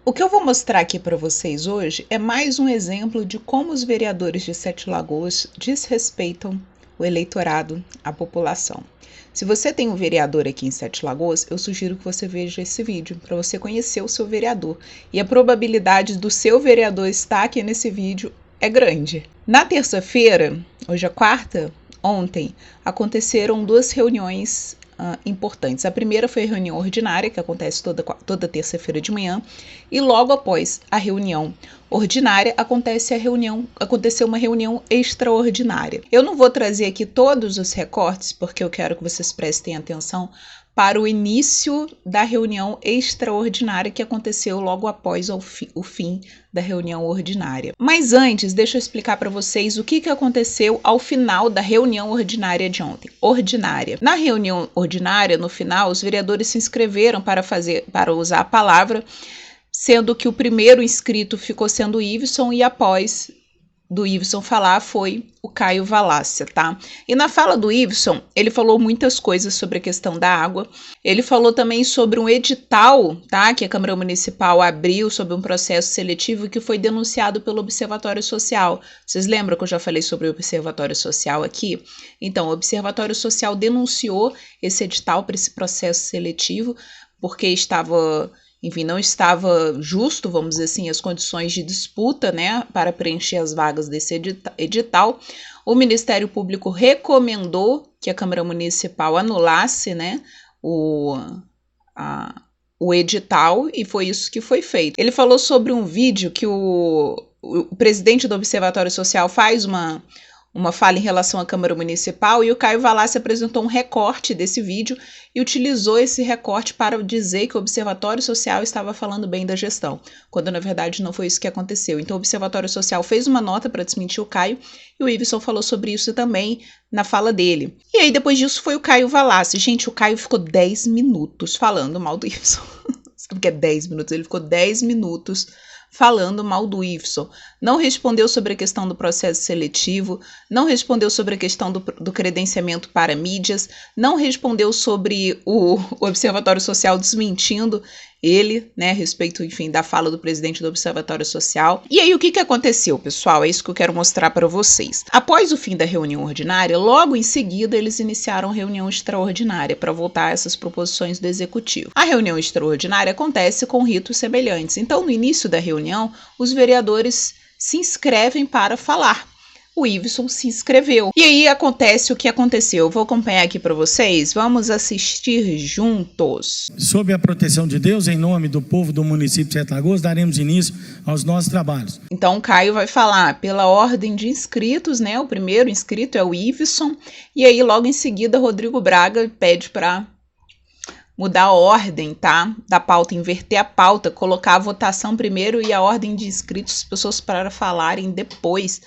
O que eu vou mostrar aqui para vocês hoje é mais um exemplo de como os vereadores de Sete Lagoas desrespeitam o eleitorado, a população. Se você tem um vereador aqui em Sete Lagoas, eu sugiro que você veja esse vídeo para você conhecer o seu vereador. E a probabilidade do seu vereador estar aqui nesse vídeo é grande. Na terça-feira, hoje é quarta, ontem, aconteceram duas reuniões importantes. A primeira foi a reunião ordinária, que acontece toda terça-feira de manhã, e logo após a reunião ordinária aconteceu uma reunião extraordinária. Eu não vou trazer aqui todos os recortes, porque eu quero que vocês prestem atenção para o início da reunião extraordinária que aconteceu logo após o fim da reunião ordinária. Mas antes, deixa eu explicar para vocês o que aconteceu ao final da reunião ordinária de ontem. Na reunião ordinária, no final, os vereadores se inscreveram para usar a palavra, sendo que o primeiro inscrito ficou sendo o Iveson e após do Iveson falar foi o Caio Valácia, tá? E na fala do Iveson, ele falou muitas coisas sobre a questão da água. Ele falou também sobre um edital, tá? Que a Câmara Municipal abriu sobre um processo seletivo que foi denunciado pelo Observatório Social. Vocês lembram que eu já falei sobre o Observatório Social aqui? Então, o Observatório Social denunciou esse edital para esse processo seletivo porque não estava justo, vamos dizer assim, as condições de disputa, né, para preencher as vagas desse edital. O Ministério Público recomendou que a Câmara Municipal anulasse, né, o edital e foi isso que foi feito. Ele falou sobre um vídeo que o presidente do Observatório Social faz uma fala em relação à Câmara Municipal e o Caio Valácia apresentou um recorte desse vídeo e utilizou esse recorte para dizer que o Observatório Social estava falando bem da gestão, quando na verdade não foi isso que aconteceu. Então o Observatório Social fez uma nota para desmentir o Caio e o Iveson falou sobre isso também na fala dele. E aí depois disso foi o Caio Valácia. Gente, o Caio ficou 10 minutos falando mal do Iveson. Sabe o que é 10 minutos? Ele ficou 10 minutos falando mal do Iveson. Não respondeu sobre a questão do processo seletivo, não respondeu sobre a questão do credenciamento para mídias, não respondeu sobre o Observatório Social desmentindo ele, né, a respeito, enfim, da fala do presidente do Observatório Social. E aí, o que aconteceu, pessoal? É isso que eu quero mostrar para vocês. Após o fim da reunião ordinária, logo em seguida, eles iniciaram a reunião extraordinária para votar essas proposições do Executivo. A reunião extraordinária acontece com ritos semelhantes. Então, no início da reunião, os vereadores se inscrevem para falar. O Iveson se inscreveu. E aí acontece o que aconteceu. Eu vou acompanhar aqui para vocês. Vamos assistir juntos. Sob a proteção de Deus, em nome do povo do município de Sete Lagoas, daremos início aos nossos trabalhos. Então o Caio vai falar pela ordem de inscritos, né? O primeiro inscrito é o Iveson. E aí logo em seguida Rodrigo Braga pede para mudar a ordem, tá? Da pauta, inverter a pauta, colocar a votação primeiro e a ordem de inscritos, as pessoas para falarem depois.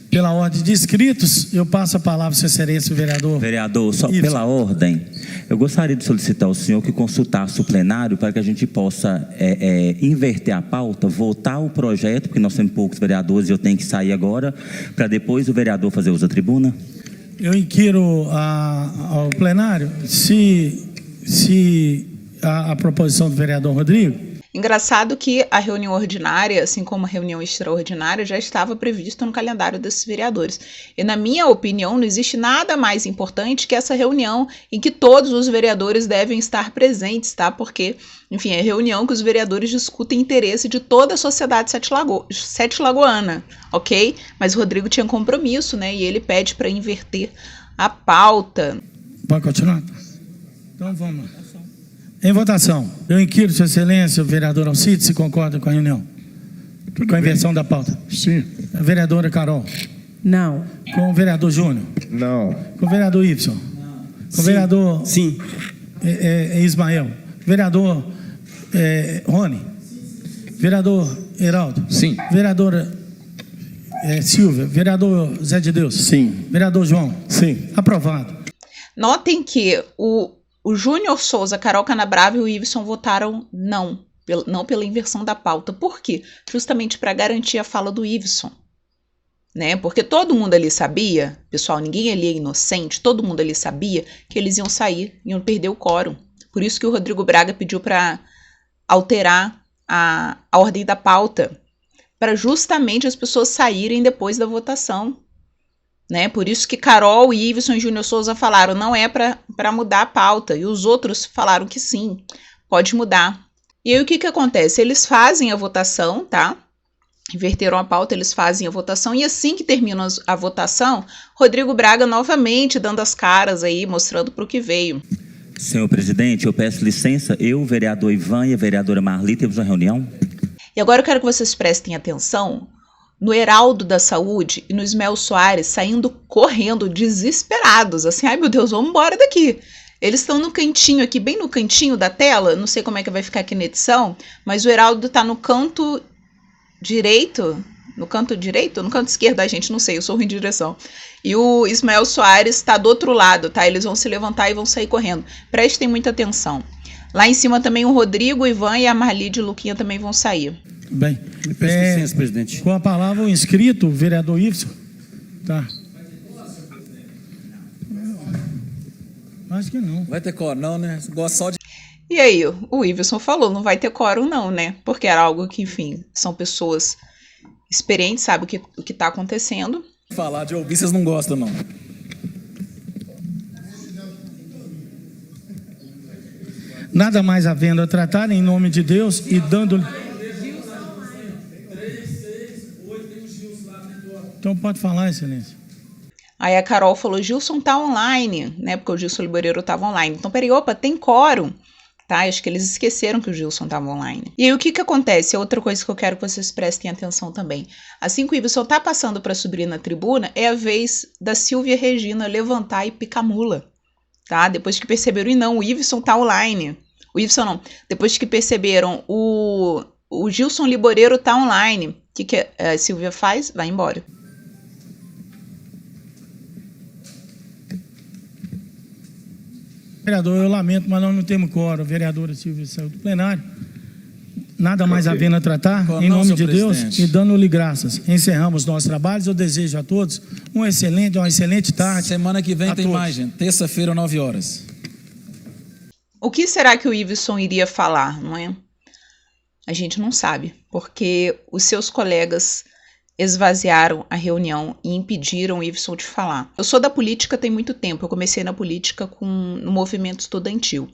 Pela ordem de inscritos, eu passo a palavra, Sua Excelência, vereador. Vereador, só Iveson. Pela ordem, eu gostaria de solicitar ao senhor que consultasse o plenário para que a gente possa inverter a pauta, votar o projeto, porque nós temos poucos vereadores e eu tenho que sair agora, para depois o vereador fazer uso da tribuna. Eu inquiro ao plenário se a proposição do vereador Rodrigo. Engraçado que a reunião ordinária, assim como a reunião extraordinária, já estava prevista no calendário desses vereadores. E na minha opinião, não existe nada mais importante que essa reunião em que todos os vereadores devem estar presentes, tá? Porque, enfim, é a reunião que os vereadores discutem interesse de toda a sociedade sete lagoana, ok? Mas o Rodrigo tinha compromisso, né? E ele pede para inverter a pauta. Pode continuar? Então vamos. Em votação, eu inquiro, Sua Excelência, o vereador Alcides, se concorda com a reunião? Com a inversão da pauta? Sim. A vereadora Carol? Não. Com o vereador Júnior? Não. Com o vereador Iveson? Com o vereador Sim. Ismael? Vereador Rony? Vereador Heraldo? Sim. Vereadora Silvia? Vereador Zé de Deus? Sim. Vereador João? Sim. Aprovado. Notem que o Júnior Souza, Carol Canabrava e o Iveson votaram não pela inversão da pauta. Por quê? Justamente para garantir a fala do Iveson, né? Porque todo mundo ali sabia, pessoal, ninguém ali é inocente, todo mundo ali sabia que eles iam sair, iam perder o quórum. Por isso que o Rodrigo Braga pediu para alterar a ordem da pauta, para justamente as pessoas saírem depois da votação. Né? Por isso que Carol, Iveson e Júnior Souza falaram, não é para mudar a pauta. E os outros falaram que sim, pode mudar. E aí o que acontece? Eles fazem a votação, tá? Inverteram a pauta, eles fazem a votação. E assim que termina a votação, Rodrigo Braga novamente dando as caras aí, mostrando para o que veio. Senhor presidente, eu peço licença, eu, o vereador Ivan e a vereadora Marli, temos uma reunião. E agora eu quero que vocês prestem atenção no Heraldo da Saúde e no Ismael Soares saindo correndo, desesperados, assim, ai meu Deus, vamos embora daqui. Eles estão no cantinho aqui, bem no cantinho da tela, não sei como é que vai ficar aqui na edição, mas o Heraldo tá no canto direito, no canto esquerdo, a gente não sei, eu sou ruim de direção. E o Ismael Soares tá do outro lado, tá? Eles vão se levantar e vão sair correndo. Prestem muita atenção. Lá em cima também o Rodrigo, o Ivan e a Marli de Luquinha também vão sair. Bem, Me presta licença, presidente. Com a palavra o inscrito, o vereador Iveson. Tá. Acho que não. Vai ter cor, não, né? Gosto só de... E aí, o Iveson falou, não vai ter quórum não, né? Porque era algo que, enfim, são pessoas experientes, sabem o que está acontecendo. falar, de ouvir vocês não gostam, não. Nada mais havendo a tratar, em nome de Deus e dando... Então pode falar, excelência. Aí a Carol falou, Gilson tá online, né? Porque o Gilson Liboreiro estava online. Então, peraí, opa, tem quórum. Tá? Acho que eles esqueceram que o Gilson estava online. E aí o que acontece? Outra coisa que eu quero que vocês prestem atenção também. Assim que o Iveson tá passando para subir na tribuna, é a vez da Silvia Regina levantar e picar mula. Tá? Depois que perceberam, e não, o Iveson tá online. O Iveson não. Depois que perceberam, o Gilson Liboreiro tá online. O que a Silvia faz? Vai embora. Vereador, eu lamento, mas nós não temos quórum. A vereadora Silvia saiu do plenário. Nada mais havendo a tratar, em nome de Deus, e dando-lhe graças. Encerramos nossos trabalhos. Eu desejo a todos uma excelente tarde. Semana que vem tem mais, gente. Terça-feira, 9 horas. O que será que o Iveson iria falar, não é? A gente não sabe, porque os seus colegas esvaziaram a reunião e impediram o Iveson de falar. Eu sou da política tem muito tempo, eu comecei na política no movimento estudantil.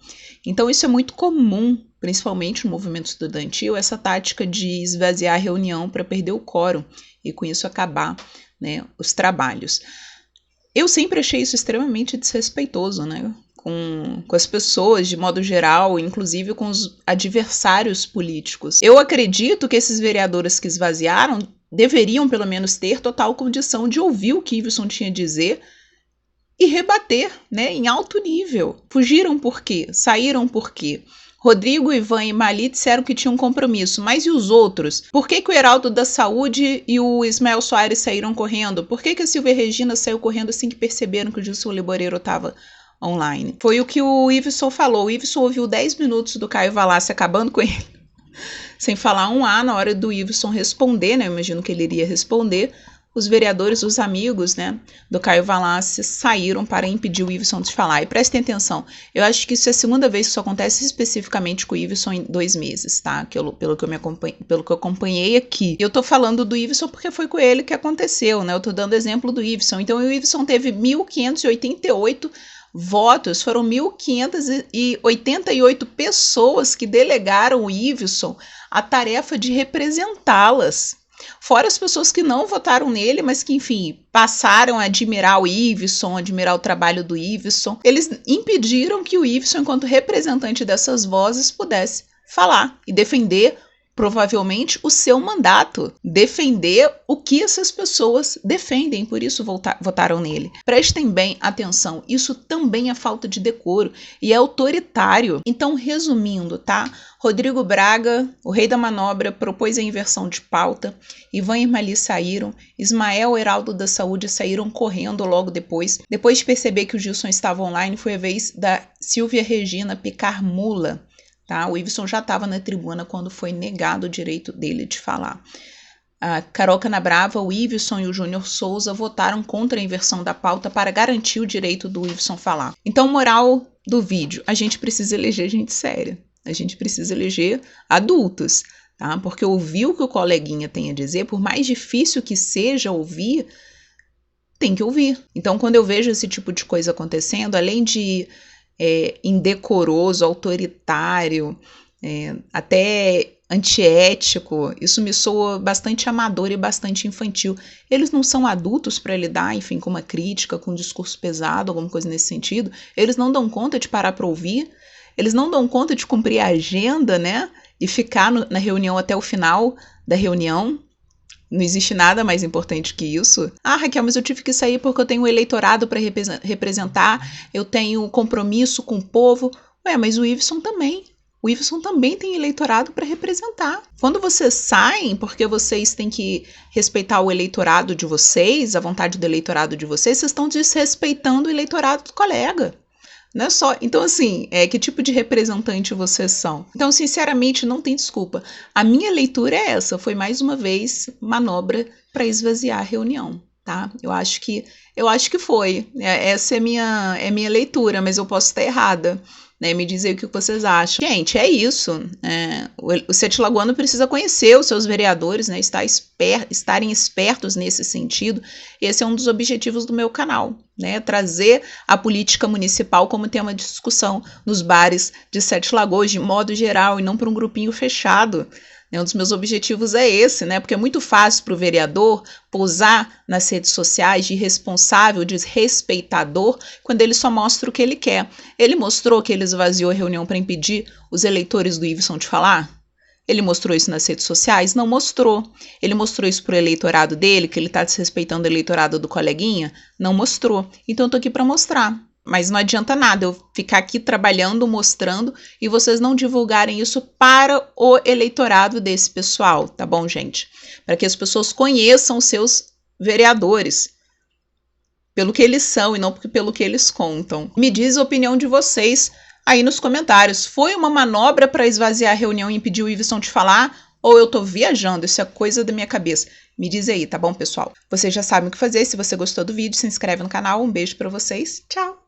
Então isso é muito comum, principalmente no movimento estudantil, essa tática de esvaziar a reunião para perder o quórum e com isso acabar, né, os trabalhos. Eu sempre achei isso extremamente desrespeitoso, né? Com as pessoas de modo geral, inclusive com os adversários políticos. Eu acredito que esses vereadores que esvaziaram deveriam pelo menos ter total condição de ouvir o que Iveson tinha a dizer e rebater, né, em alto nível. Fugiram por quê? Saíram por quê? Rodrigo, Ivan e Marli disseram que tinham um compromisso, mas e os outros? Por que o Heraldo da Saúde e o Ismael Soares saíram correndo? Por que a Silvia Regina saiu correndo assim que perceberam que o Gilson Liboreiro estava online? Foi o que o Iveson falou. O Iveson ouviu 10 minutos do Caio Valassi acabando com ele, sem falar um A na hora do Iveson responder, né? Eu imagino que ele iria responder. Os vereadores, os amigos, né, do Caio Valassi saíram para impedir o Iveson de falar. E prestem atenção, eu acho que isso é a segunda vez que isso acontece especificamente com o Iveson em 2 meses, tá? Pelo que eu acompanhei aqui. Eu tô falando do Iveson porque foi com ele que aconteceu, né? Eu tô dando exemplo do Iveson. Então o Iveson teve 1.588 votos, foram 1.588 pessoas que delegaram o Iveson a tarefa de representá-las. Fora as pessoas que não votaram nele, mas que, enfim, passaram a admirar o Iveson, admirar o trabalho do Iveson. Eles impediram que o Iveson, enquanto representante dessas vozes, pudesse falar e defender, provavelmente, o seu mandato. Defender o que essas pessoas defendem, por isso votaram nele. Prestem bem atenção, isso também é falta de decoro e é autoritário. Então, resumindo, tá? Rodrigo Braga, o rei da manobra, propôs a inversão de pauta. Ivan e Marli saíram. Ismael e Heraldo da Saúde saíram correndo logo depois. Depois de perceber que o Gilson estava online, foi a vez da Silvia Regina picar mula. Tá? O Iveson já estava na tribuna quando foi negado o direito dele de falar. A Carol Canabrava, o Iveson e o Júnior Souza votaram contra a inversão da pauta para garantir o direito do Iveson falar. Então, moral do vídeo, a gente precisa eleger gente séria. A gente precisa eleger adultos, tá? Porque ouvir o que o coleguinha tem a dizer, por mais difícil que seja ouvir, tem que ouvir. Então, quando eu vejo esse tipo de coisa acontecendo, além de indecoroso, autoritário, até antiético, isso me soa bastante amador e bastante infantil. Eles não são adultos para lidar, enfim, com uma crítica, com um discurso pesado, alguma coisa nesse sentido. Eles não dão conta de parar para ouvir, eles não dão conta de cumprir a agenda, né? E ficar na reunião até o final da reunião. Não existe nada mais importante que isso. Ah, Raquel, mas eu tive que sair porque eu tenho um eleitorado para representar, eu tenho compromisso com o povo. Ué, mas o Iveson também. O Iveson também tem eleitorado para representar. Quando vocês saem, porque vocês têm que respeitar o eleitorado de vocês, a vontade do eleitorado de vocês estão desrespeitando o eleitorado do colega. Não é só. Então, assim, que tipo de representante vocês são? Então, sinceramente, não tem desculpa. A minha leitura é essa. Foi mais uma vez manobra para esvaziar a reunião, tá? Eu acho que foi. Essa é minha leitura, mas eu posso estar errada. Né, me dizer o que vocês acham. Gente, é isso. O Sete Lagoano precisa conhecer os seus vereadores, né, estarem espertos nesse sentido. Esse é um dos objetivos do meu canal, né, trazer a política municipal como tema de discussão nos bares de Sete Lagoas, de modo geral, e não para um grupinho fechado. Um dos meus objetivos é esse, né? Porque é muito fácil para o vereador pousar nas redes sociais de irresponsável, de respeitador, quando ele só mostra o que ele quer. Ele mostrou que ele esvaziou a reunião para impedir os eleitores do Iveson de falar? Ele mostrou isso nas redes sociais? Não mostrou. Ele mostrou isso para o eleitorado dele, que ele está desrespeitando o eleitorado do coleguinha? Não mostrou. Então eu estou aqui para mostrar. Mas não adianta nada eu ficar aqui trabalhando, mostrando, e vocês não divulgarem isso para o eleitorado desse pessoal, tá bom, gente? Para que as pessoas conheçam os seus vereadores, pelo que eles são e não pelo que eles contam. Me diz a opinião de vocês aí nos comentários. Foi uma manobra para esvaziar a reunião e impedir o Iveson de falar? Ou eu tô viajando? Isso é coisa da minha cabeça. Me diz aí, tá bom, pessoal? Vocês já sabem o que fazer. Se você gostou do vídeo, se inscreve no canal. Um beijo para vocês. Tchau!